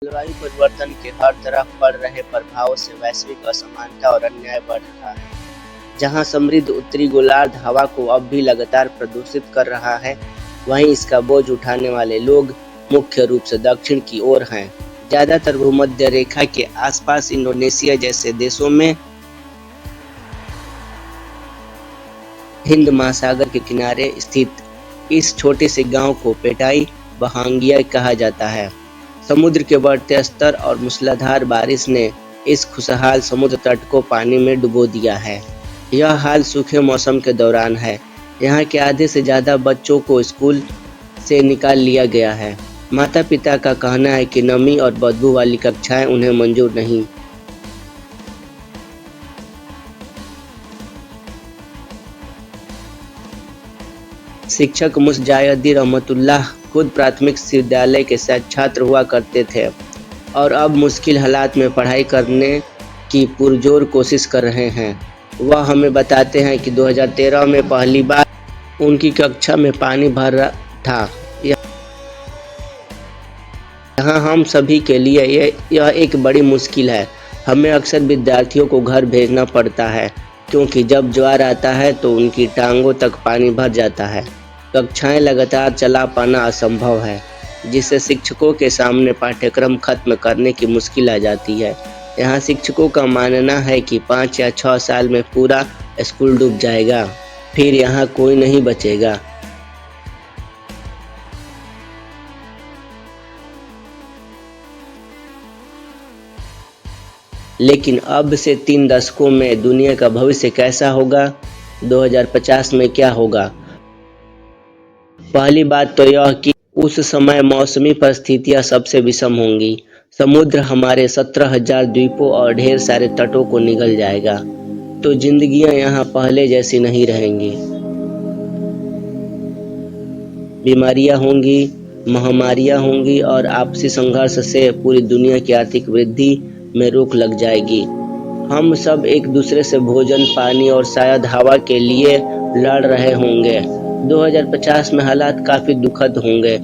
जलवायु परिवर्तन के हर तरफ पड़ रहे प्रभावों से वैश्विक असमानता और अन्याय बढ़ रहा है। जहां समृद्ध उत्तरी गोलार्ध हवा को अब भी लगातार प्रदूषित कर रहा है, वहीं इसका बोझ उठाने वाले लोग मुख्य रूप से दक्षिण की ओर हैं। ज्यादातर भूमध्य रेखा के आसपास इंडोनेशिया जैसे देशों में हिंद महासागर के किनारे स्थित इस छोटे से गांव को पेटाई बहांगिया कहा जाता है। समुद्र के बढ़ते स्तर और मूसलाधार बारिश ने इस खुशहाल समुद्र तट को पानी में डुबो दिया है। यह हाल सूखे मौसम के दौरान है। यहाँ के आधे से ज़्यादा बच्चों को स्कूल से निकाल लिया गया है। माता पिता का कहना है कि नमी और बदबू वाली कक्षाएं उन्हें मंजूर नहीं। शिक्षक मुस्जायदी रहमतुल्लाह खुद प्राथमिक विद्यालय के छात्र हुआ करते थे और अब मुश्किल हालात में पढ़ाई करने की पुरजोर कोशिश कर रहे हैं। वह हमें बताते हैं कि 2013 में पहली बार उनकी कक्षा में पानी भर था। यहाँ हम सभी के लिए यह एक बड़ी मुश्किल है। हमें अक्सर विद्यार्थियों को घर भेजना पड़ता है क्योंकि जब ज्वार आता है तो उनकी टांगों तक पानी भर जाता है। कक्षाएं लगातार चला पाना असंभव है, जिससे शिक्षकों के सामने पाठ्यक्रम खत्म करने की मुश्किल आ जाती है। यहाँ शिक्षकों का मानना है कि 5 या 6 साल में पूरा स्कूल डूब जाएगा, फिर यहाँ कोई नहीं बचेगा। लेकिन अब से 3 दशकों में दुनिया का भविष्य कैसा होगा? 2050 में क्या होगा? पहली बात तो यह कि उस समय मौसमी परिस्थितियां सबसे विषम होंगी। समुद्र हमारे 17,000 द्वीपों और ढेर सारे तटों को निगल जाएगा, तो जिंदगियां यहाँ पहले जैसी नहीं रहेंगी। बीमारियां होंगी, महामारियां होंगी और आपसी संघर्ष से पूरी दुनिया की आर्थिक वृद्धि में रोक लग जाएगी। हम सब एक दूसरे से भोजन, पानी और शायद हवा के लिए लड़ रहे होंगे। 2050 में हालात काफी दुखद होंगे।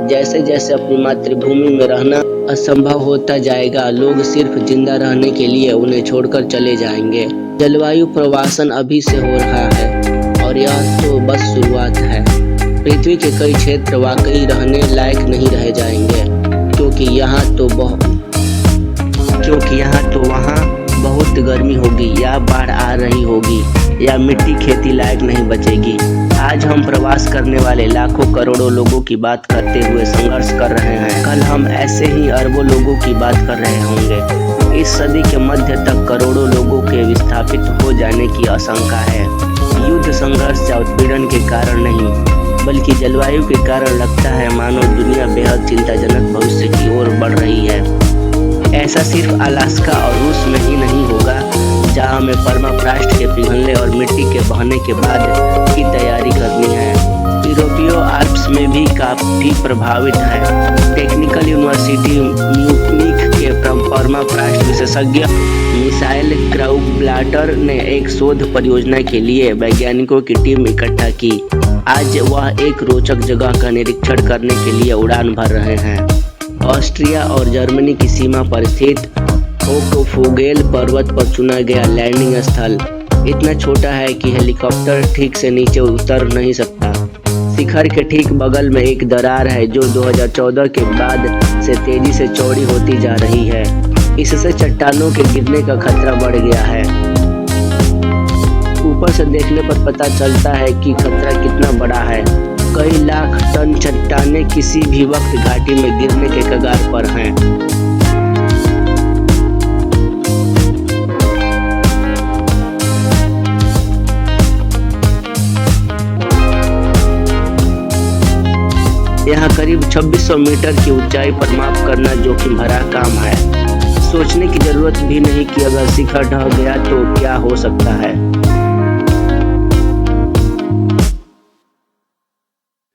जैसे जैसे अपनी मातृभूमि में रहना असंभव होता जाएगा, लोग सिर्फ जिंदा रहने के लिए उन्हें छोड़कर चले जाएंगे। जलवायु प्रवासन अभी से हो रहा है और यह तो बस शुरुआत है। पृथ्वी के कई क्षेत्र वाकई रहने लायक नहीं रह जाएंगे, क्योंकि यहाँ तो वहाँ बहुत गर्मी होगी, या बाढ़ आ रही होगी, या मिट्टी खेती लायक नहीं बचेगी। आज हम प्रवास करने वाले लाखों करोड़ों लोगों की बात करते हुए संघर्ष कर रहे हैं। कल हम ऐसे ही अरबों लोगों की बात कर रहे होंगे। इस सदी के मध्य तक करोड़ों लोगों के विस्थापित हो जाने की आशंका है। युद्ध, संघर्ष या उत्पीड़न के कारण नहीं, बल्कि जलवायु के कारण लगता है मानो दुनिया बेहद चिंताजनक भविष्य की ओर बढ़ रही है। ऐसा सिर्फ अलास्का और रूस में ही नहीं होगा, जहां हमें परमाफ्रॉस्ट के पिघलने और मिट्टी के बहने के बाद की तैयारी करनी है। यूरोपीय आल्प्स में भी काफी प्रभावित है। टेक्निकल यूनिवर्सिटी म्यूनिख के परमाफ्रॉस्ट विशेषज्ञ मिसाइल क्राउब्लाटर ने एक शोध परियोजना के लिए वैज्ञानिकों की टीम इकट्ठा की। आज वह एक रोचक जगह का निरीक्षण करने के लिए उड़ान भर रहे हैं। ऑस्ट्रिया और जर्मनी की सीमा पर स्थित ओकोफोगेल पर्वत पर चुना गया लैंडिंग स्थल इतना छोटा है कि हेलीकॉप्टर ठीक से नीचे उतर नहीं सकता। शिखर के ठीक बगल में एक दरार है जो 2014 के बाद से तेजी से चौड़ी होती जा रही है। इससे चट्टानों के गिरने का खतरा बढ़ गया है। ऊपर से देखने पर पता चलता है कि खतरा कितना बड़ा है। कई लाख टन चट्टानें किसी भी वक्त घाटी में गिरने के कगार पर हैं। यहाँ करीब 2600 मीटर की ऊंचाई पर माप करना जोखिम भरा काम है। सोचने की जरूरत भी नहीं कि अगर शिखर ढह गया तो क्या हो सकता है।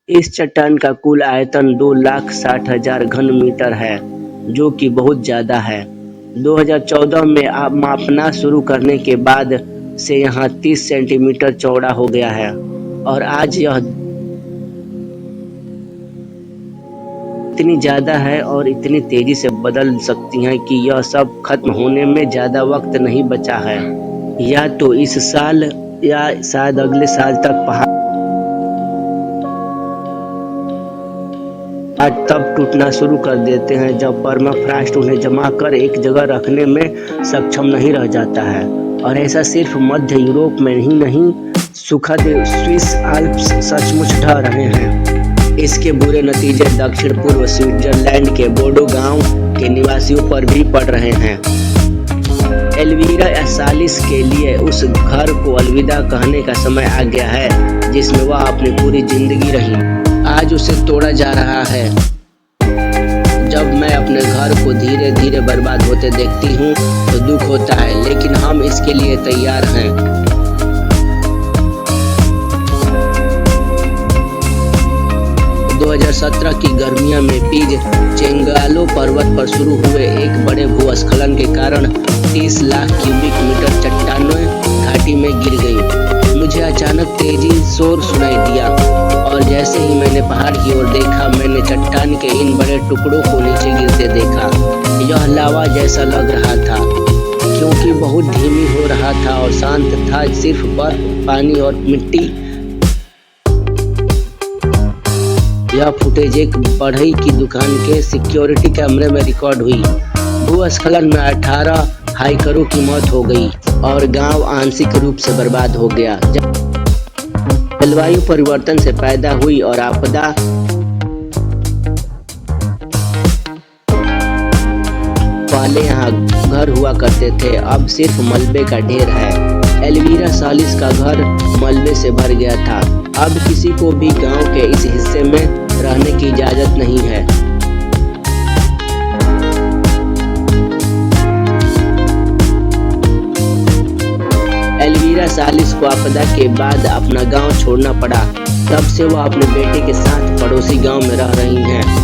इस चट्टान का कुल आयतन 2,60,000 घन मीटर है, जो कि बहुत ज्यादा है। 2014 में मापना शुरू करने के बाद से यहाँ 30 सेंटीमीटर चौड़ा हो गया है। और आज यह इतनी ज़्यादा है और इतनी तेज़ी से बदल सकती हैं कि यह सब खत्म होने में ज़्यादा वक्त नहीं बचा है। या तो इस साल या शायद अगले साल तक पहाड़ तब टूटना शुरू कर देते हैं जब परमाफ्रॉस्ट उन्हें जमा कर एक जगह रखने में सक्षम नहीं रह जाता है। और ऐसा सिर्फ मध्य यूरोप में ही नहीं, सुखद स्विस आल्प्स सचमुच ढह रहे हैं। इसके बुरे नतीजे दक्षिण पूर्व स्विट्जरलैंड के बोडो गांव के निवासियों पर भी पड़ रहे हैं। एल्वीरा सालिस के लिए उस घर को अलविदा कहने का समय आ गया है जिसमें वह अपनी पूरी जिंदगी रही। आज उसे तोड़ा जा रहा है। जब मैं अपने घर को धीरे धीरे बर्बाद होते देखती हूँ तो दुख होता है, लेकिन हम इसके लिए तैयार हैं। 2017 की गर्मियों में पीज चेंगालो पर्वत पर शुरू हुए एक बड़े भूस्खलन के कारण 30 लाख क्यूबिक मीटर चट्टानें घाटी में गिर गई। मुझे अचानक तेजी शोर सुनाई दिया और जैसे ही मैंने पहाड़ की ओर देखा, मैंने चट्टान के इन बड़े टुकड़ों को नीचे गिरते देखा। यह लावा जैसा लग रहा था क्योंकि बहुत धीमी हो रहा था और शांत था, सिर्फ बर्फ, पानी और मिट्टी। यह फुटेज एक बढ़ई की दुकान के सिक्योरिटी कैमरे में रिकॉर्ड हुई। भूस्खलन में 18 हाइकरों की मौत हो गई और गांव आंशिक रूप से बर्बाद हो गया। जलवायु परिवर्तन से पैदा हुई और आपदा पहले यहाँ घर हुआ करते थे, अब सिर्फ मलबे का ढेर है। एल्वीरा सालिस का घर मलबे से भर गया था। अब किसी को भी गांव के इस हिस्से में रहने की इजाजत नहीं है। एल्वीरा सालिस को आपदा के बाद अपना गांव छोड़ना पड़ा। तब से वह अपने बेटे के साथ पड़ोसी गांव में रह रही हैं।